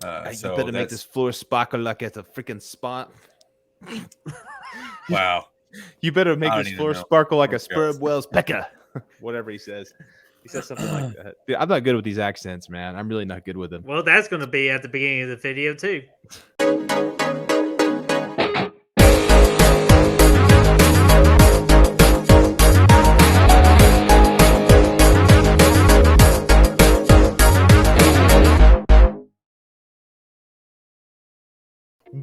You So better make this floor sparkle like it's a freaking spot. Wow. You better make I this don't even floor know. sparkle like Oh, a spur God. of Wells Pecker. Whatever he says. He says something like that. Dude, I'm not good with these accents, man. I'm really not good with them. Well, that's going to be at the beginning of the video, too.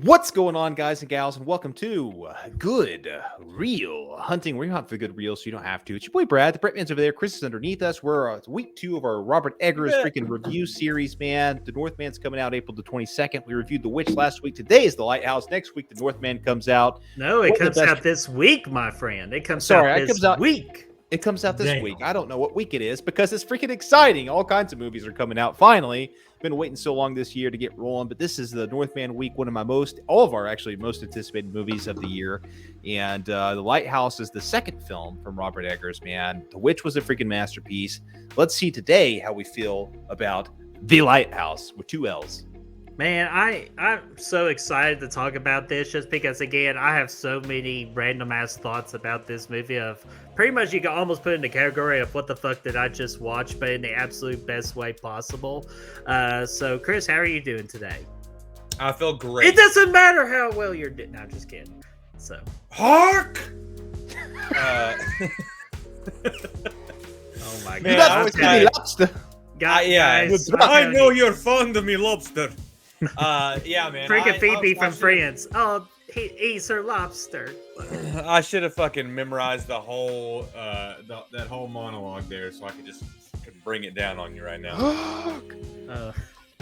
What's going on, guys and gals, and welcome to Good Reel Hunting. We're hunt for good reels, so you don't have to. It's your boy Brad. The Bretman's over there. Chris is underneath us. We're week 2 of our Robert Eggers freaking review series, man. The Northman's coming out April the 22nd. We reviewed The Witch last week. Today is The Lighthouse. Next week, The Northman comes out. No, it comes out this week, my friend. It comes out this week. It comes out this week. I don't know what week it is because it's freaking exciting. All kinds of movies are coming out. Finally, been waiting so long this year to get rolling, but this is the Northman week, one of my all of our actually most anticipated movies of the year. And The Lighthouse is the second film from Robert Eggers, man. The Witch was a freaking masterpiece. Let's see today how we feel about The Lighthouse with 2 L's. Man, I'm so excited to talk about this just because, again, I have so many random-ass thoughts about this movie of pretty much you can almost put it in the category of what the fuck did I just watch, but in the absolute best way possible. So, Chris, how are you doing today? I feel great. It doesn't matter how well you're doing. No, I'm just kidding. So, Hark! oh my god. You got always be lobster. Guys, I know you're fond of me lobster. Yeah, man. Freaking Phoebe from Friends. Oh, he eats her lobster. I should have fucking memorized the whole that whole monologue there, so I could just bring it down on you right now. Oh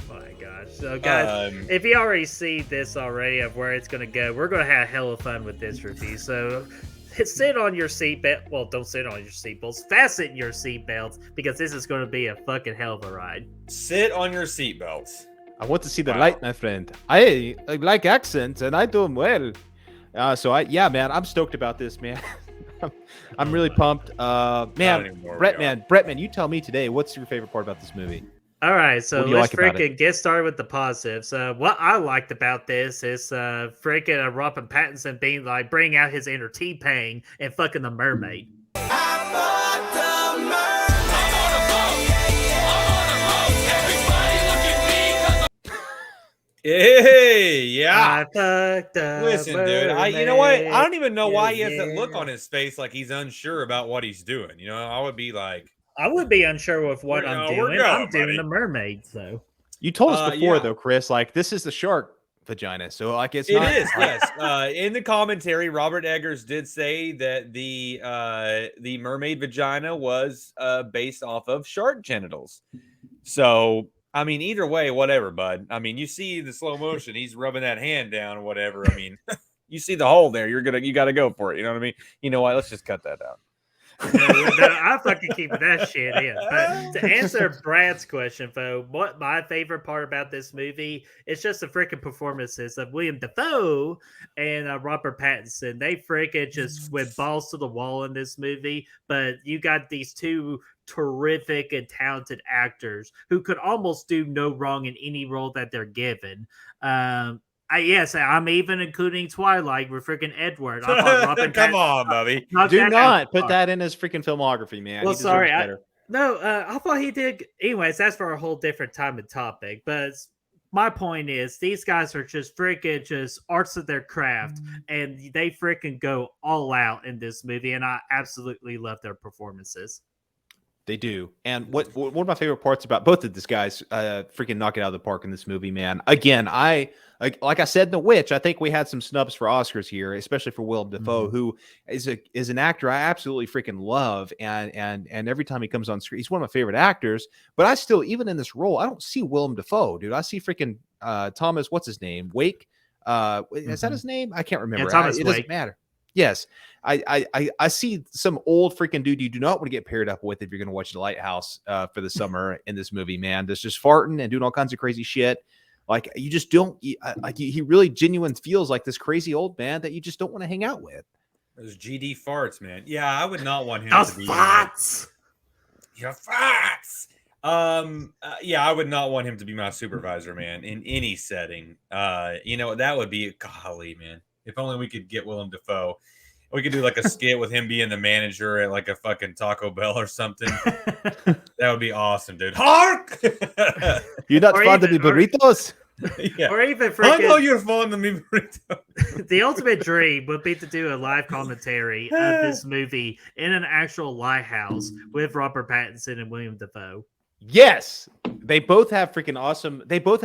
my gosh! So, guys, if you already see this already of where it's gonna go, we're gonna have hella fun with this review. So. Sit on your seatbelt. Well, don't sit on your seatbelts. Fasten your seatbelts because this is going to be a fucking hell of a ride. Sit on your seatbelts. I want to see the light, my friend. I like accents, and I do them well. Yeah, man, I'm stoked about this, man. I'm really pumped. Man, Bretman, you tell me today, what's your favorite part about this movie? All right, so let's freaking get started with the positives. What I liked about this is freaking Robert Pattinson being like, bring out his inner T-Pain and fucking the mermaid. Hey, yeah. Listen, dude. You know what? I don't even know why he has that look on his face like he's unsure about what he's doing. You know, I would be unsure with what I'm doing. I'm doing the mermaid, so. You told us before, though, Chris, like, this is the shark vagina, so, like, it is, yes. In the commentary, Robert Eggers did say that the mermaid vagina was based off of shark genitals. So, I mean, either way, whatever, bud. I mean, you see the slow motion, he's rubbing that hand down or whatever. I mean, you see the hole there, you got to go for it. You know what I mean? You know what? Let's just cut that out. I fucking keep that shit in. But to answer Brad's question, though, what my favorite part about this movie is just the freaking performances of Willem Dafoe and Robert Pattinson. They freaking just went balls to the wall in this movie. But you got these two terrific and talented actors who could almost do no wrong in any role that they're given. Yes, I'm even including Twilight with freaking Edward. I thought Robin Come on, Bubby. Do not put that in his freaking filmography, man. Well, sorry. I thought he did. Anyways, that's for a whole different time and topic. But my point is, these guys are just freaking just arts of their craft, and they freaking go all out in this movie, and I absolutely love their performances. They do. And one of my favorite parts about both of these guys freaking knock it out of the park in this movie, man. Again, like I said in The Witch, I think we had some snubs for Oscars here, especially for Willem Dafoe, who is an actor I absolutely freaking love. And every time he comes on screen, he's one of my favorite actors. But I still, even in this role, I don't see Willem Dafoe, dude. I see freaking Thomas, what's his name? Wake? Is that his name? I can't remember. Yeah, Thomas It Wake. doesn't matter. Yes, I see some old freaking dude you do not want to get paired up with if you're going to watch The Lighthouse for the summer in this movie, man. That's just farting and doing all kinds of crazy shit. Like, you just don't, he really genuine feels like this crazy old man that you just don't want to hang out with. Those GD farts, man. Yeah, I would not want him Those to be. farts! Your farts! Yeah, I would not want him to be my supervisor, man, in any setting. That would be golly, man. If only we could get Willem Dafoe. We could do like a skit with him being the manager at like a fucking Taco Bell or something. That would be awesome, dude. Hark! You're not fond of the burritos? Yeah. Or even I know freaking you're fond of me burrito. the ultimate dream would be to do a live commentary of this movie in an actual lighthouse with Robert Pattinson and William Dafoe. Yes, they both have freaking awesome. Both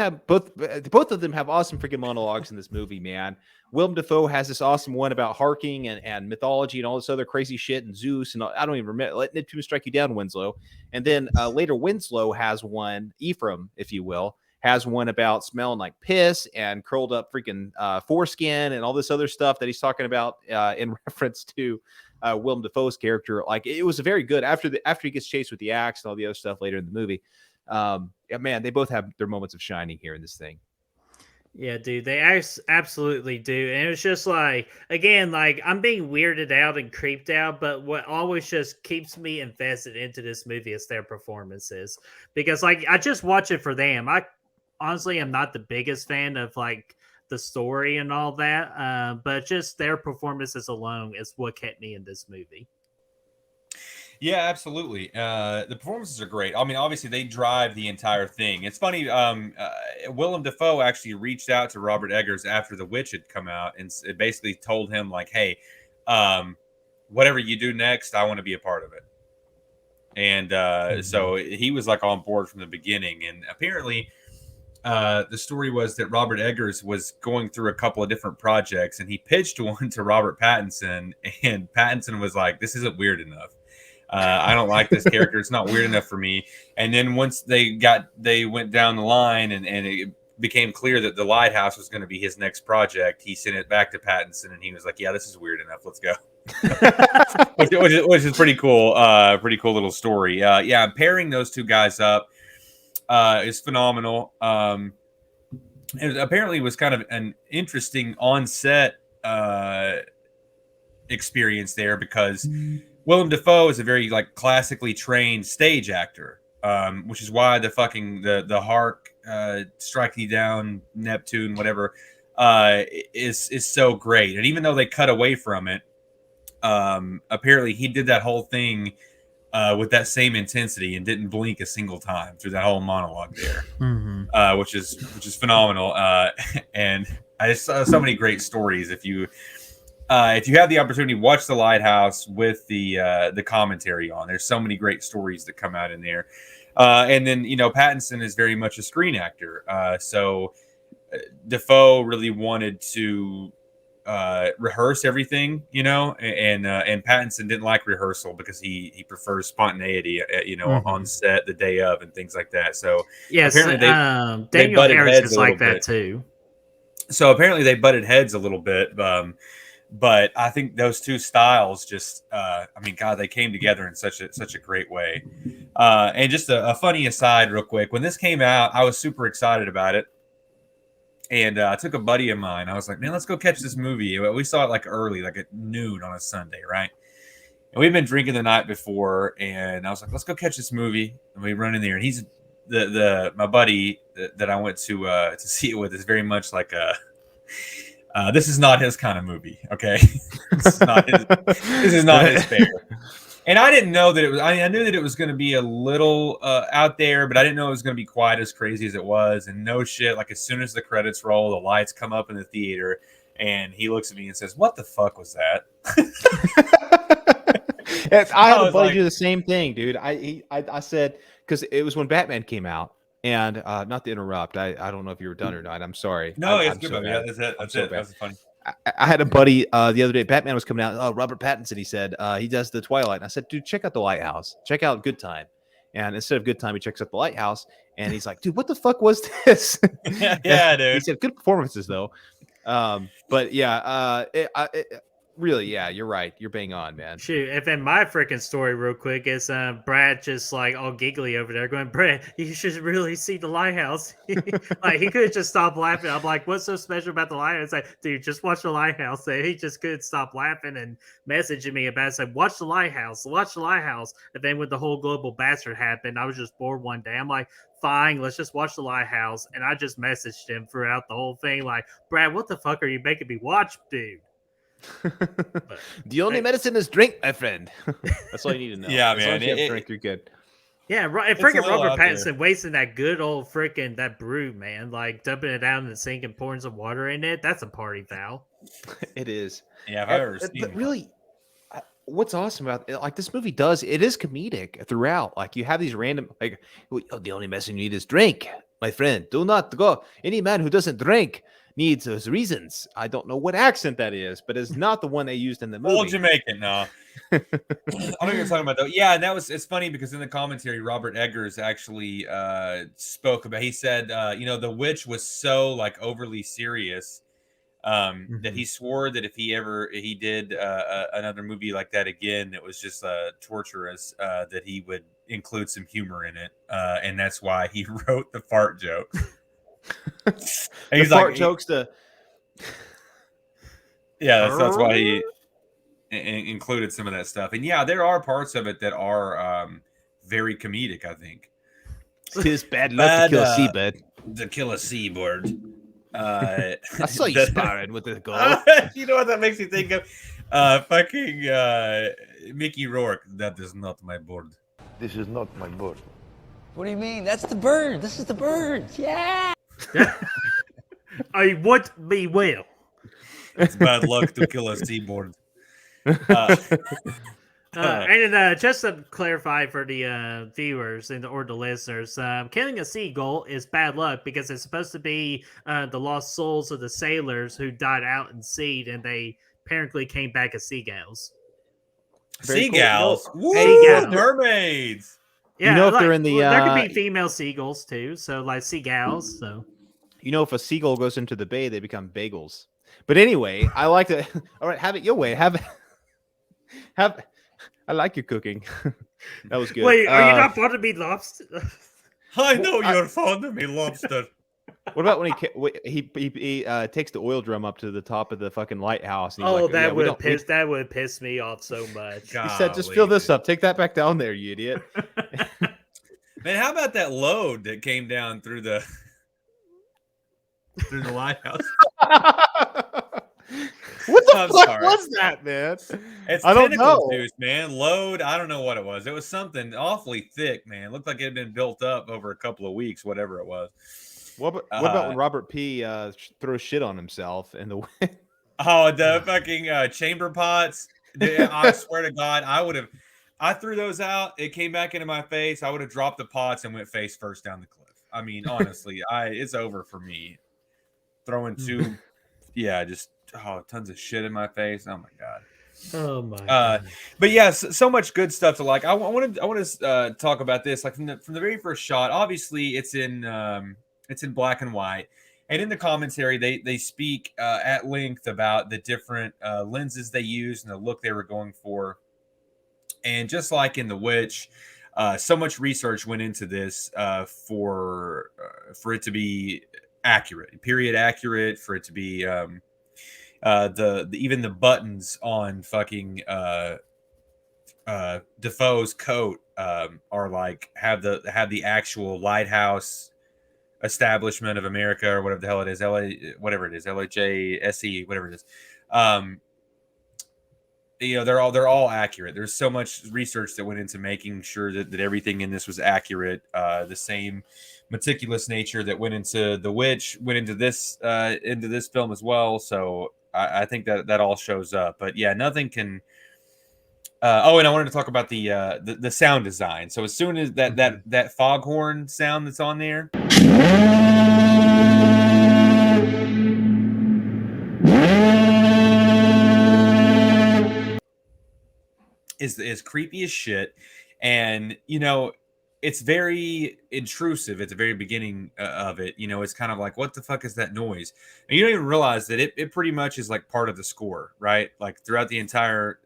of them have awesome freaking monologues in this movie, man. Willem Dafoe has this awesome one about harking and mythology and all this other crazy shit and Zeus and I don't even remember. Let Neptune strike you down, Winslow. And then later Winslow has one, Ephraim, if you will, has one about smelling like piss and curled up freaking foreskin and all this other stuff that he's talking about in reference to Willem Dafoe's character. Like it was a very good after he gets chased with the axe and all the other stuff later in the movie. Man, they both have their moments of shining here in this thing. Yeah, dude, they absolutely do. And it was just like, again, like I'm being weirded out and creeped out, but what always just keeps me invested into this movie is their performances. Because like I just watch it for them. I honestly am not the biggest fan of like the story and all that, but just their performances alone is what kept me in this movie. Yeah, absolutely. The performances are great. I mean, obviously they drive the entire thing. It's funny. Willem Dafoe actually reached out to Robert Eggers after The Witch had come out, and it basically told him like, "Hey, whatever you do next, I want to be a part of it." And so he was like on board from the beginning. And apparently, the story was that Robert Eggers was going through a couple of different projects, and he pitched one to Robert Pattinson, and Pattinson was like, "This isn't weird enough. I don't like this character. It's not weird enough for me." And then once they went down the line and it became clear that the Lighthouse was going to be his next project, he sent it back to Pattinson and he was like, "Yeah, this is weird enough. Let's go." which is pretty cool. Pretty cool little story. Yeah, pairing those two guys up is phenomenal. It apparently was kind of an interesting on-set experience there because Willem Dafoe is a very like classically trained stage actor, which is why the hark strike you down, Neptune, whatever, is so great. And even though they cut away from it, apparently he did that whole thing with that same intensity and didn't blink a single time through that whole monologue there, which is phenomenal. And I just saw so many great stories. If you have the opportunity, watch The Lighthouse with the commentary on. There's so many great stories that come out in there. And then, Pattinson is very much a screen actor. So Dafoe really wanted to rehearse everything, and Pattinson didn't like rehearsal because he prefers spontaneity, on set the day of and things like that. So yes, apparently Daniel they butted Harris heads is a like little that bit. too. So apparently they butted heads a little bit. But I think those two styles just, God, they came together in such a great way. And just a funny aside real quick. When this came out, I was super excited about it. And I took a buddy of mine. I was like, "Man, let's go catch this movie." We saw it like early, like at noon on a Sunday, right? And we've been drinking the night before. And I was like, "Let's go catch this movie." And we run in there. And he's my buddy that I went to see it with is very much like this is not his kind of movie, okay? This is not his fare. And I didn't know that it was. I knew that it was going to be a little out there, but I didn't know it was going to be quite as crazy as it was. And no shit, like as soon as the credits roll, the lights come up in the theater, and he looks at me and says, "What the fuck was that?" I had a buddy do the same thing, dude. I said, because it was when Batman came out. And not to interrupt, I don't know if you were done or not. I'm sorry. No, I'm good. so Yeah, that's it. That's it. That's funny. I had a buddy the other day. Batman was coming out. Oh, Robert Pattinson. He said he does the Twilight. And I said, "Dude, check out the Lighthouse. Check out Good Time." And instead of Good Time, he checks out the Lighthouse. And he's like, "Dude, what the fuck was this?" Yeah, dude. He said, "Good performances, though." But yeah, Really, yeah, you're right. You're bang on, man. Shoot, if in my freaking story, real quick, is Brad just like all giggly over there, going, "Brad, you should really see the lighthouse." Like he could just stop laughing. I'm like, "What's so special about the lighthouse?" Like, dude, just watch the lighthouse. And he just couldn't stop laughing and messaging me about it. Said, "Watch the lighthouse, watch the lighthouse." And then when the whole global bastard happened, I was just bored one day. I'm like, "Fine, let's just watch the lighthouse." And I just messaged him throughout the whole thing, like, "Brad, what the fuck are you making me watch, dude?" The only medicine is drink, my friend. That's all you need to know. Yeah, as long man, as you have drink, you're good. Yeah, right. And It's a freaking little Robert out there. Pattinson wasting that good old freaking that brew, man. Like dumping it down in the sink and pouring some water in it. That's a party foul. It is. Yeah, if I've ever seen But one. really, what's awesome about it, like this movie does, it is comedic throughout. Like you have these random, like, oh, the only medicine you need is drink, my friend. Do not go. Any man who doesn't drink needs his reasons. I don't know what accent that is, but it's not the one they used in the movie. Old Jamaican, no. I know what you're talking about though. Yeah, and it's funny because in the commentary, Robert Eggers actually spoke about. He said, the witch was so like overly serious that he swore that if he did another movie like that again, that was just torturous, that he would include some humor in it, and that's why he wrote the fart joke. And The fart jokes to. Yeah, that's why he included some of that stuff. And yeah, there are parts of it that are very comedic, I think. Tis bad luck to kill a seabird. To kill a seabird. I saw you sparring with the goal. You know what that makes me think of? Fucking Mickey Rourke. That is not my board. This is not my board. What do you mean? That's the bird. This is the bird. Yeah. I would be well. It's bad luck to kill a seaboard. And just to clarify for the viewers or the listeners, killing a seagull is bad luck because it's supposed to be the lost souls of the sailors who died out in sea and they apparently came back as seagulls. Seagulls? Cool. Seagulls. Mermaids. Yeah, if they're in the there could be female seagulls too, so like seagulls. So if a seagull goes into the bay, they become bagels. But anyway, I like to. All right, have it your way. Have. I like your cooking. That was good. Wait, are you not fond of me lobster? I know you're fond of me, lobster. What about when he takes the oil drum up to the top of the fucking lighthouse? And he's like, that would piss me off so much. He said, "Just fill this up. Take that back down there, you idiot." Man, how about that load that came down through the lighthouse? What the fuck was that, man? It's I don't tentacle know. juice, man. Load. I don't know what it was. It was something awfully thick, man. It looked like it had been built up over a couple of weeks, whatever it was. What about when Robert P. Throws shit on himself in the wind? Oh, the fucking chamber pots. Dude, I swear to God, I threw those out. It came back into my face. I would have dropped the pots and went face first down the cliff. I mean, honestly, it's over for me. Throwing two, tons of shit in my face. Oh my God. Oh my God. But yes, so much good stuff to like. I want to talk about this. Like from the very first shot, obviously it's in black and white. And in the commentary, they speak at length about the different lenses they used and the look they were going for. And just like in The Witch, so much research went into this for it to be accurate, period accurate, for it to be even the buttons on fucking Dafoe's coat are like have the actual lighthouse establishment of America or whatever the hell it is, LHASE, whatever it is. They're all accurate. There's so much research that went into making sure that everything in this was accurate. The same meticulous nature that went into The Witch went into this film as well. So I think that all shows up. But yeah, nothing can. And I wanted to talk about the sound design. So as soon as that foghorn sound that's on there. Is creepy as shit, and it's very intrusive at the very beginning of it. You know, it's kind of like, what the fuck is that noise? And you don't even realize that it pretty much is like part of the score, right? Like throughout the entire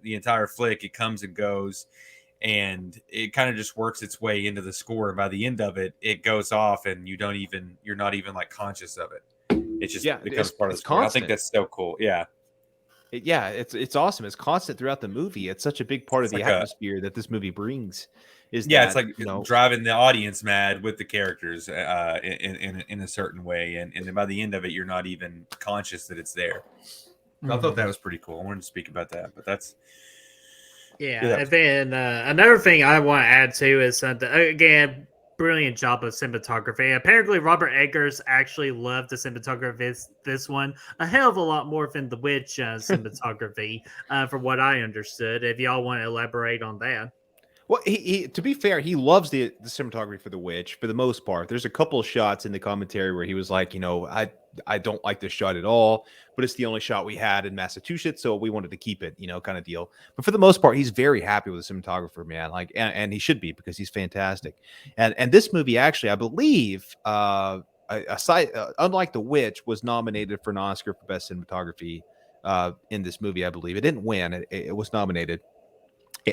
flick, it comes and goes, and it kind of just works its way into the score. And by the end of it, it goes off, and you're not even like conscious of it. It just becomes part of the score. Constant. I think that's so cool. Yeah. It's awesome. It's constant throughout the movie. It's such a big part of the atmosphere that this movie brings. It's like driving the audience mad with the characters in a certain way, and then by the end of it, you're not even conscious that it's there. So I thought that was pretty cool. I wanted to speak about that, but that's And then another thing I want to add to is again, brilliant job of cinematography. Apparently, Robert Eggers actually loved the cinematography this one a hell of a lot more than the Witch cinematography, from what I understood. If y'all want to elaborate on that. Well, he to be fair, he loves the cinematography for The Witch for the most part. There's a couple of shots in the commentary where he was like, I don't like this shot at all, but it's the only shot we had in Massachusetts, so we wanted to keep it, kind of deal. But for the most part, he's very happy with the cinematographer, man. Like, and he should be, because he's fantastic. And this movie actually, I believe, unlike The Witch, was nominated for an Oscar for best cinematography in this movie. I believe it didn't win; it was nominated.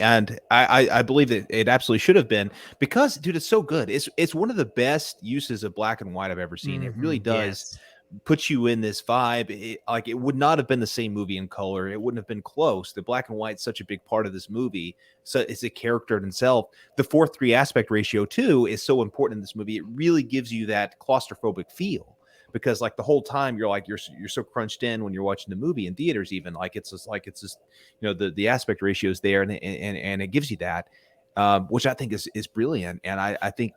And I believe that it absolutely should have been, because, dude, it's so good. It's one of the best uses of black and white I've ever seen. It really does put you in this vibe. It would not have been the same movie in color. It wouldn't have been close. The black and white is such a big part of this movie. So it's a character in itself. The 4:3 aspect ratio too is so important in this movie. It really gives you that claustrophobic feel, because like the whole time you're so crunched in when you're watching the movie in theaters, even it's just the aspect ratio is there, and it gives you that, which I think is brilliant. And I think,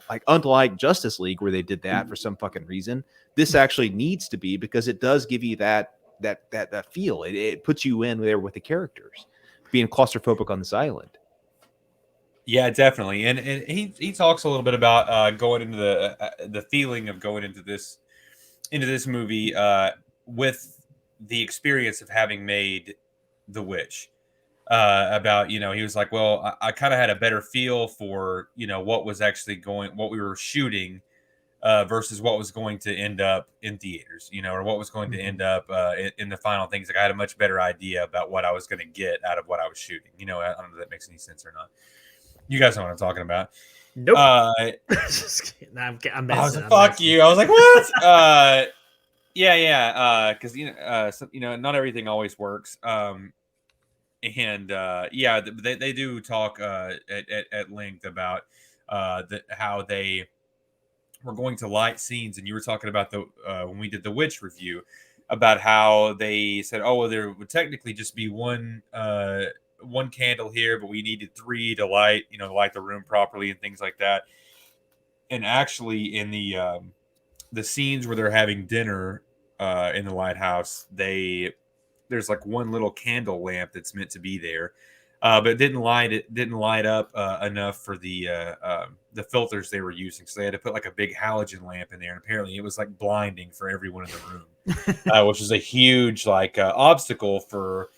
like, unlike Justice League, where they did that for some fucking reason, this actually needs to be, because it does give you that feel. It puts you in there with the characters being claustrophobic on this island. Yeah, definitely. And he talks a little bit about going into the feeling of going into this movie with the experience of having made The Witch. About, he was like, well, I kind of had a better feel for, what we were shooting versus what was going to end up in theaters, or what was going to end up in the final things. Like, I had a much better idea about what I was going to get out of what I was shooting. I don't know if that makes any sense or not. You guys know what I'm talking about. Nope. Just kidding. I'm I was like, fuck you. I was like, what? Yeah. Because not everything always works. They do talk at length about how they were going to light scenes, and you were talking about when we did the Witch review, about how they said, oh, well, there would technically just be one candle here, but we needed 3 to light the room properly and things like that. And actually, in the scenes where they're having dinner in the lighthouse, there's like one little candle lamp that's meant to be there, but it didn't light up enough for the filters they were using, so they had to put like a big halogen lamp in there, and apparently it was like blinding for everyone in the room, which is a huge obstacle for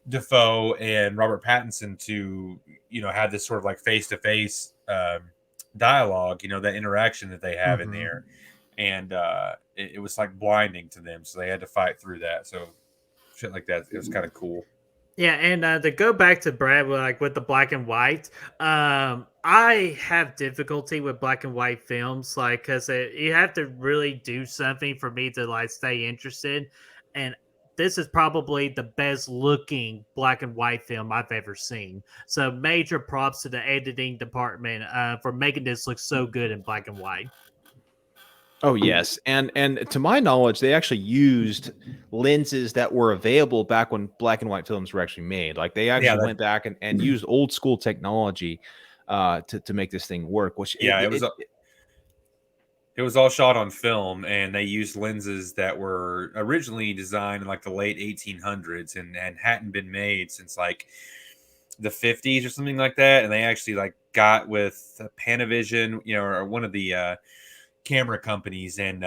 Dafoe and Robert Pattinson to have this sort of like face-to-face dialogue, that interaction that they have in there, and it was like blinding to them, so they had to fight through that. So shit like that, it was kind of cool. Yeah, and to go back to Brad, with the black and white, I have difficulty with black and white films, because you have to really do something for me to stay interested. And this is probably the best looking black and white film I've ever seen. So major props to the editing department for making this look so good in black and white. Oh yes, and to my knowledge, they actually used lenses that were available back when black and white films were actually made. Like, they actually went back and used old school technology to make this thing work. Which it was all shot on film, and they used lenses that were originally designed in like the late 1800s and hadn't been made since like the 50s or something like that. And they actually got with Panavision, or one of the camera companies, and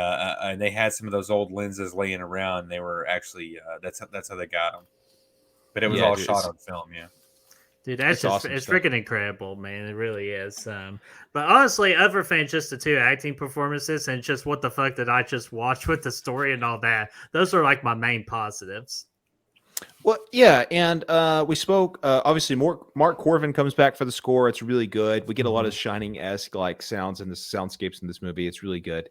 they had some of those old lenses laying around. And they were actually that's how they got them, but it was all shot on film. Dude, that's It's just awesome it's stuff. freaking incredible, man. It really is. But honestly, other than just the two acting performances and just what the fuck did I just watch with the story and all that, those are like my main positives. Well, yeah, and we spoke. Obviously, Mark Corvin comes back for the score. It's really good. We get a lot of Shining-esque like sounds in the soundscapes in this movie. It's really good.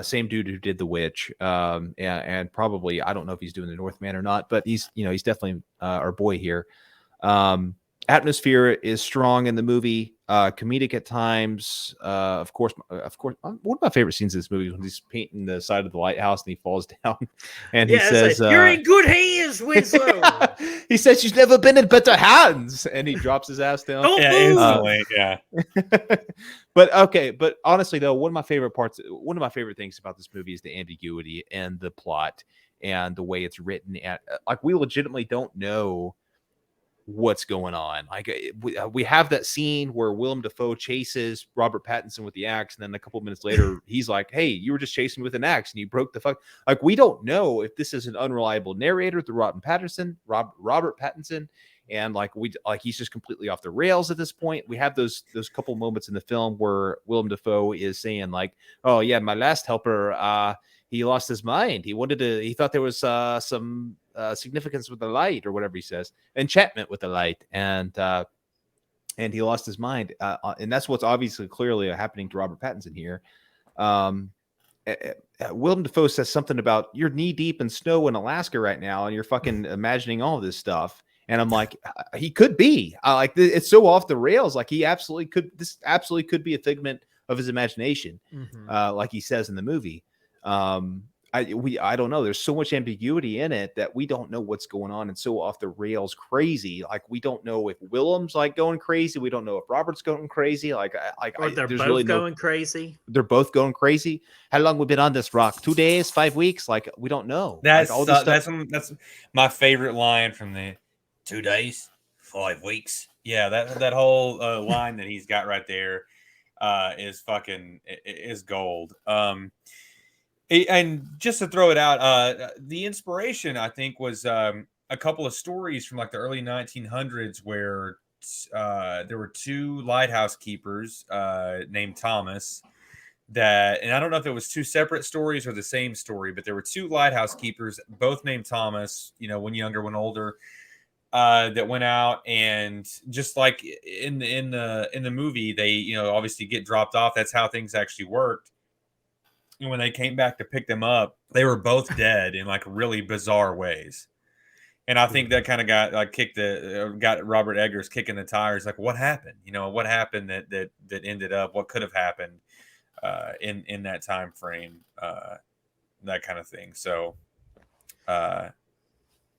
Same dude who did The Witch, and probably I don't know if he's doing the Northman or not, but he's definitely our boy here. Atmosphere is strong in the movie, comedic at times. Of course, one of my favorite scenes in this movie is when he's painting the side of the lighthouse and he falls down, and he Yeah, says, like, "You're in good hands, Winslow." he says, "She's never been in better hands," and he drops his ass down. Don't Yeah, move. instantly. Yeah. But honestly, though, one of my favorite things about this movie is the ambiguity and the plot and the way it's written. And like, we legitimately don't know what's going on. Like, we have that scene where Willem Dafoe chases Robert Pattinson with the axe, and then a couple minutes later he's like, "Hey, you were just chasing me with an axe and you broke the fuck." Like, we don't know if this is an unreliable narrator through Robert Pattinson, and like he's just completely off the rails at this point. We have those couple moments in the film where Willem Dafoe is saying like, "Oh yeah, my last helper, he lost his mind. He thought there was some significance with the light," or whatever he says, enchantment with the light, and he lost his mind, and that's what's obviously clearly happening to Robert Pattinson here. Willem Dafoe says something about, "You're knee deep in snow in Alaska right now, and you're fucking imagining all of this stuff." And I'm like, he could be. It's so off the rails. Like, he absolutely could. This absolutely could be a figment of his imagination, like he says in the movie. I don't know. There's so much ambiguity in it that we don't know what's going on, and so off the rails crazy. Like, we don't know if Willem's like going crazy. We don't know if Robert's going crazy. Or they're there's both really going crazy. They're both going crazy. How long we been on this rock? 2 days, 5 weeks? Like, we don't know. That's like, all this stuff. that's my favorite line from the 2 days, 5 weeks. Yeah, that whole line that he's got right there is gold. And just to throw it out, the inspiration, I think, was a couple of stories from like the early 1900s where there were two lighthouse keepers named Thomas and I don't know if it was two separate stories or the same story, but there were two lighthouse keepers, both named Thomas, one younger, one older, that went out, and just like in the movie, they obviously get dropped off. That's how things actually worked. And when they came back to pick them up, they were both dead in like really bizarre ways. And I think that kind of got Robert Eggers kicking the tires. Like, what happened? What happened that ended up? What could have happened in that time frame? That kind of thing. So, yeah,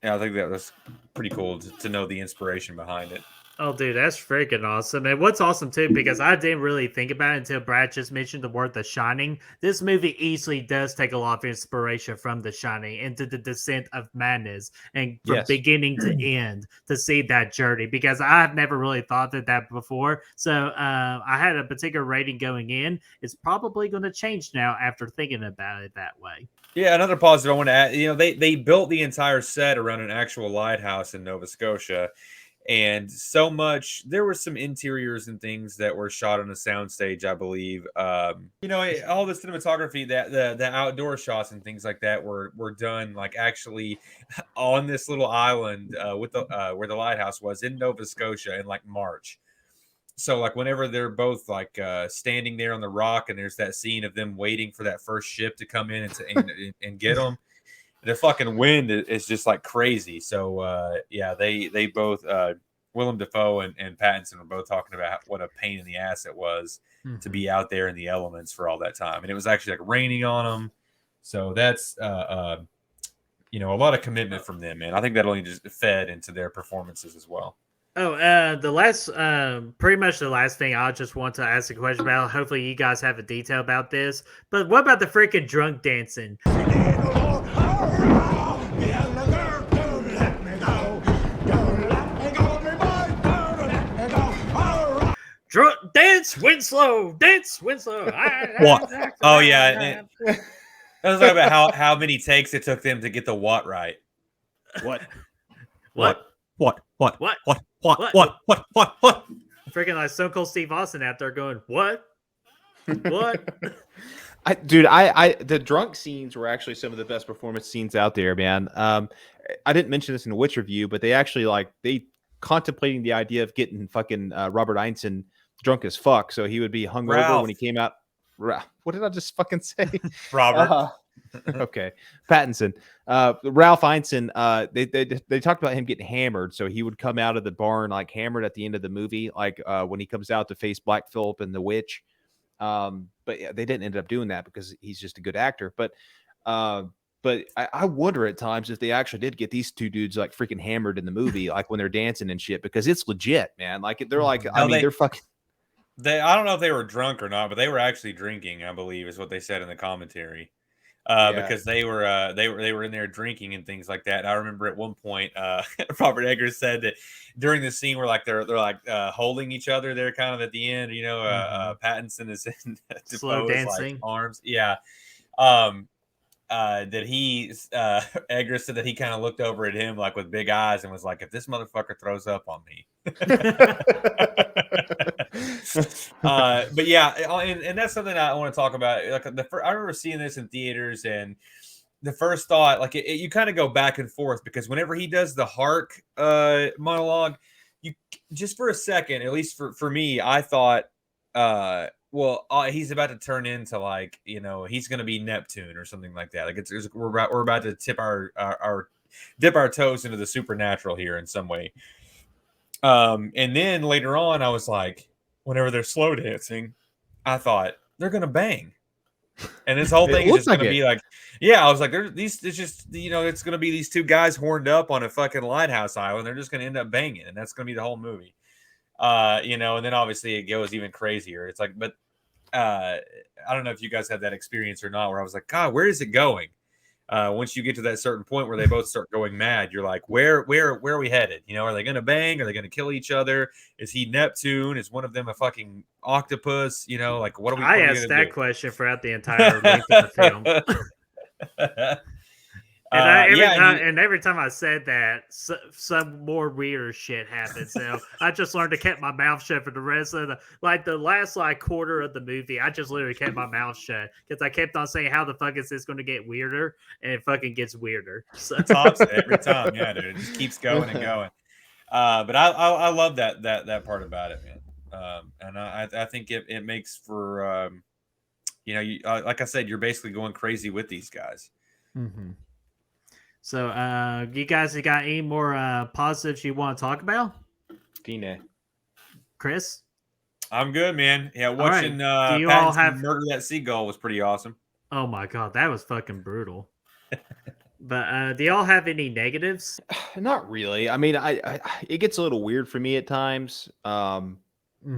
I think that was pretty cool to know the inspiration behind it. Oh, dude, that's freaking awesome. And what's awesome, too, because I didn't really think about it until Brad just mentioned the word The Shining. This movie easily does take a lot of inspiration from The Shining into the descent of madness and from beginning to end to see that journey, because I've never really thought of that before. So I had a particular rating going in. It's probably going to change now after thinking about it that way. Yeah, another positive I want to add, they built the entire set around an actual lighthouse in Nova Scotia. And so much, there were some interiors and things that were shot on a soundstage, I believe. All the cinematography, that the outdoor shots and things like that were done like actually on this little island with where the lighthouse was in Nova Scotia in like March. So like whenever they're both like standing there on the rock, and there's that scene of them waiting for that first ship to come in and get them. The fucking wind is just like crazy. So yeah, they both Willem Dafoe and Pattinson were both talking about what a pain in the ass it was to be out there in the elements for all that time, and it was actually like raining on them. So that's a lot of commitment from them, man. I think that only just fed into their performances as well. Oh, the last, pretty much the last thing I just want to ask a question about. Hopefully, you guys have a detail about this. But what about the freaking drunk dancing? Dance Winslow, dance Winslow. What? Oh yeah. I was talking about how many takes it took them to get the what right. What? What? What? Freaking like Stone Cold Steve Austin out there going, what? What? The drunk scenes were actually some of the best performance scenes out there, man. I didn't mention this in the Witch review, but they actually they contemplating the idea of getting fucking Robert Einstein drunk as fuck, so he would be hungover Ralph. when he came out. What did I just fucking say? Robert. Okay, Pattinson, Ralph Einstein. They talked about him getting hammered, so he would come out of the barn like hammered at the end of the movie, like when he comes out to face Black Phillip and the Witch. But yeah, they didn't end up doing that because he's just a good actor. But I wonder at times if they actually did get these two dudes like freaking hammered in the movie, like when they're dancing and shit, because it's legit, man. Like they're like, they're fucking. I don't know if they were drunk or not, but they were actually drinking, I believe, is what they said in the commentary. Because they were in there drinking and things like that. And I remember at one point, Robert Eggers said that during the scene where they're holding each other, they're kind of at the end. Pattinson is in Slow Dafoe's dancing arms, yeah. That Eggers said that he kind of looked over at him like with big eyes and was like, "If this motherfucker throws up on me." But yeah, and that's something I want to talk about. Like I remember seeing this in theaters, and the first thought, like you kind of go back and forth because whenever he does the Hark monologue, you just for a second, at least for me, I thought, he's about to turn into like he's going to be Neptune or something like that. Like we're about to dip our toes into the supernatural here in some way. And then later on, I was like, whenever they're slow dancing, I thought they're gonna bang, and this whole thing is just gonna be like, yeah, I was like, it's just it's gonna be these two guys horned up on a fucking lighthouse island. They're just gonna end up banging, and that's gonna be the whole movie. And then obviously it goes even crazier. It's like, but I don't know if you guys had that experience or not, where I was like, God, where is it going? Once you get to that certain point where they both start going mad, you're like, where are we headed? Are they going to bang? Are they going to kill each other? Is he Neptune? Is one of them a fucking octopus? Like, what are we? I asked that question throughout the entire length of the film. And every time I said that, some more weird shit happened. So I just learned to keep my mouth shut for the rest of the last quarter of the movie. I just literally kept my mouth shut because I kept on saying, "How the fuck is this going to get weirder?" And it fucking gets weirder. So tops it every time, yeah, dude. It just keeps going and going. But I love that part about it, man. And I think it makes for like I said, you're basically going crazy with these guys. Mm-hmm. So, you guys got any more positives you want to talk about? Tina, Chris, I'm good, man. Yeah, watching Pattinson murder that seagull was pretty awesome. Oh my god, that was fucking brutal. But do y'all have any negatives? Not really. I mean, I it gets a little weird for me at times.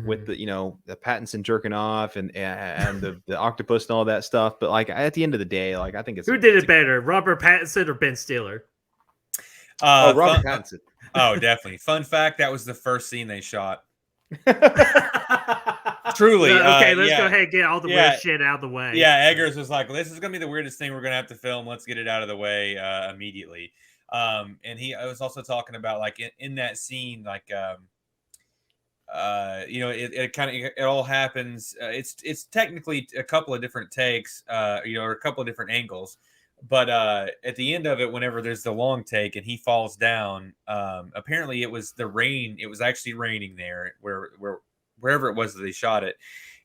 With the the Pattinson jerking off and the octopus and all that stuff, but like at the end of the day, like I think it's who did it better, Robert Pattinson or Ben Stiller? Robert Pattinson. Oh, definitely. Fun fact: that was the first scene they shot. Truly. Okay, let's go ahead and get all the weird shit out of the way. Yeah, Eggers was like, "This is gonna be the weirdest thing we're gonna have to film. Let's get it out of the way immediately." And I was also talking about like in that scene, like. It all happens. It's technically a couple of different takes, or a couple of different angles, but at the end of it, whenever there's the long take and he falls down, apparently it was the rain. It was actually raining there wherever it was that they shot it,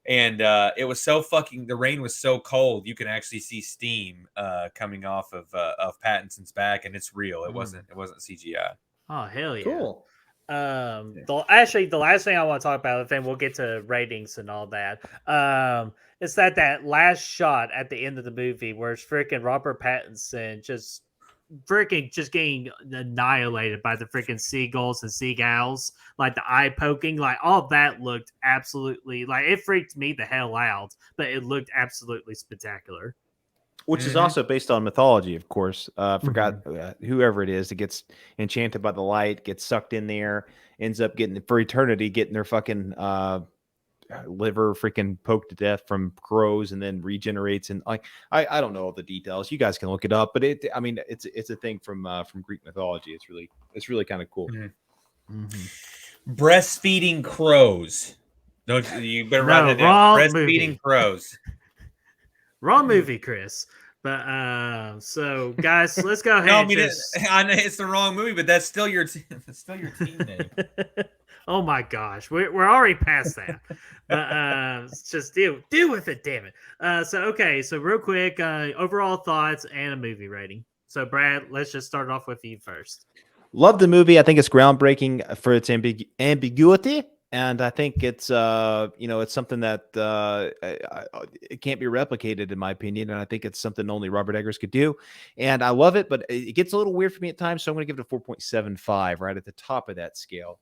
and it was the rain was so cold you can actually see steam coming off of Pattinson's back, and it's real. It wasn't CGI. Oh hell yeah! Cool. The last thing I want to talk about, then we'll get to ratings and all that. It's that last shot at the end of the movie where it's freaking Robert Pattinson just getting annihilated by the freaking seagulls and seagulls, like the eye poking, like all that looked absolutely like it freaked me the hell out, but it looked absolutely spectacular. Which is also based on mythology, of course. Forgot whoever it is that gets enchanted by the light, gets sucked in there, ends up getting for eternity, getting their fucking liver freaking poked to death from crows, and then regenerates. And I don't know all the details. You guys can look it up, but it's a thing from Greek mythology. It's really kind of cool. Mm-hmm. breastfeeding crows. Don't you better write No, that down. wrong Breastfeeding movie. crows. Wrong movie, Chris. But so guys, let's go ahead No, I and mean just. I know it's the wrong movie, but that's still your that's still your team name. Oh my gosh, we're already past that. But just deal with it, damn it. So real quick, overall thoughts and a movie rating. So Brad, let's just start off with you first. Love the movie. I think it's groundbreaking for its ambiguity, and I think it's it's something that it can't be replicated in my opinion, and I think it's something only Robert Eggers could do. And I love it, but it gets a little weird for me at times, so I'm going to give it a 4.75, right at the top of that scale.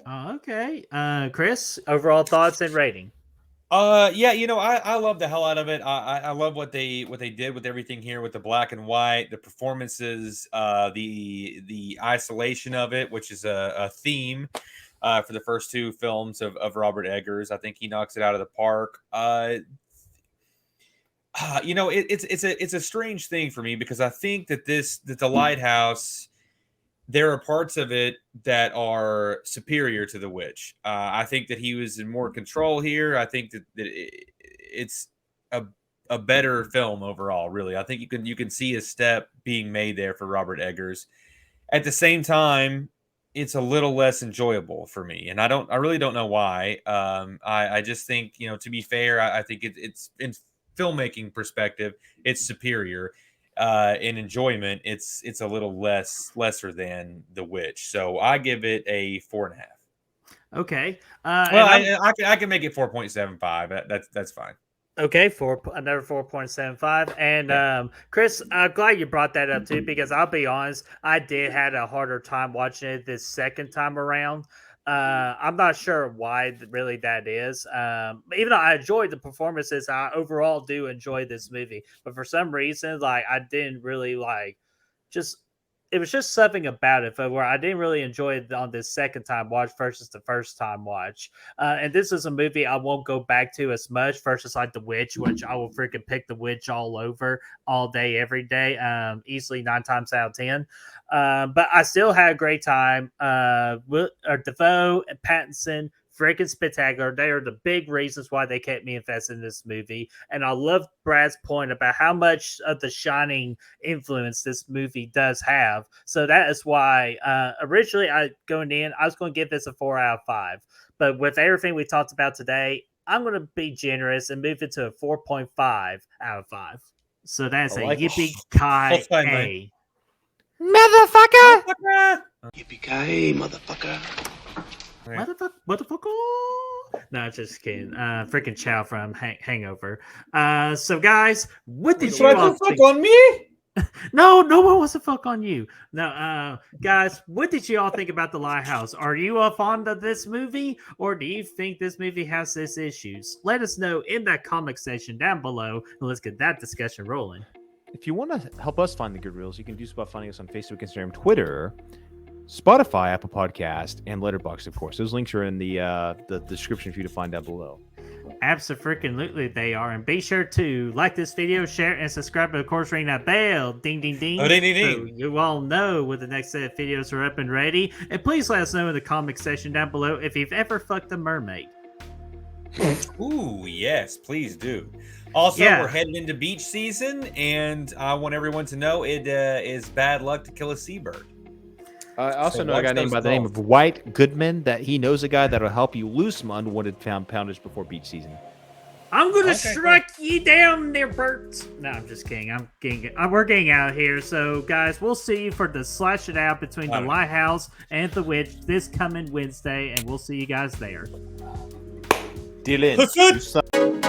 Okay, Chris, overall thoughts and rating. Yeah, I love the hell out of it. I love what they did with everything here with the black and white, the performances, the isolation of it, which is a theme for the first two films of Robert Eggers. I think he knocks it out of the park. It's a strange thing for me because I think that the Lighthouse, there are parts of it that are superior to The Witch. I think that he was in more control here. I think that it's a better film overall. Really, I think you can see a step being made there for Robert Eggers. At the same time, it's a little less enjoyable for me, and I really don't know why. I just think, to be fair, I think it's in filmmaking perspective, it's superior. In enjoyment, it's a little lesser than The Witch, so I give it a 4.5. Okay. Well, I can make it 4.75. That's fine. Okay, another 4.75. And Chris, I'm glad you brought that up too, because I'll be honest, I did had a harder time watching it this second time around. I'm not sure why really that is. Even though I enjoyed the performances, I overall do enjoy this movie. But for some reason, like I didn't really just it was just something about it where I didn't really enjoy it on this second time watch versus the first time watch. And this is a movie I won't go back to as much versus like The Witch, which I will freaking pick The Witch all over all day, every day, easily 9 times out of 10. But I still had a great time. Dafoe and Pattinson, freaking spectacular. They are the big reasons why they kept me invested in this movie. And I love Brad's point about how much of the Shining influence this movie does have. So that is why originally I was going to give this a 4 out of 5. But with everything we talked about today, I'm going to be generous and move it to a 4.5 out of 5. So that's a Yippee Ki Yay. Motherfucker! Yippee Ki Yay, motherfucker. Motherfucker. No, just kidding. Freaking Chow from Hangover. So guys, what did you all think? On me? No one wants to fuck on you. No, guys, what did you all think about the Lighthouse? Are you fond of this movie, or do you think this movie has its issues? Let us know in that comment section down below, and let's get that discussion rolling. If you want to help us find the good reels, you can do so by finding us on Facebook, Instagram, Twitter, Spotify, Apple Podcast, and Letterboxd, of course. Those links are in the description for you to find down below. Absolutely, they are. And be sure to like this video, share, and subscribe. And of course, ring that bell. Ding, ding, ding. Oh, ding, ding, ding. So you all know when the next set of videos are up and ready. And please let us know in the comment section down below if you've ever fucked a mermaid. Ooh, yes, please do. Also, we're heading into beach season, and I want everyone to know it is bad luck to kill a seabird. I also know a guy named by the name of White Goodman that he knows a guy that'll help you lose some unwanted poundage before beach season. I'm gonna strike you down there, Bert. No, I'm just kidding. We're getting out of here. So, guys, we'll see you for the slash it out between the Lighthouse and the Witch this coming Wednesday, and we'll see you guys there. Deal in.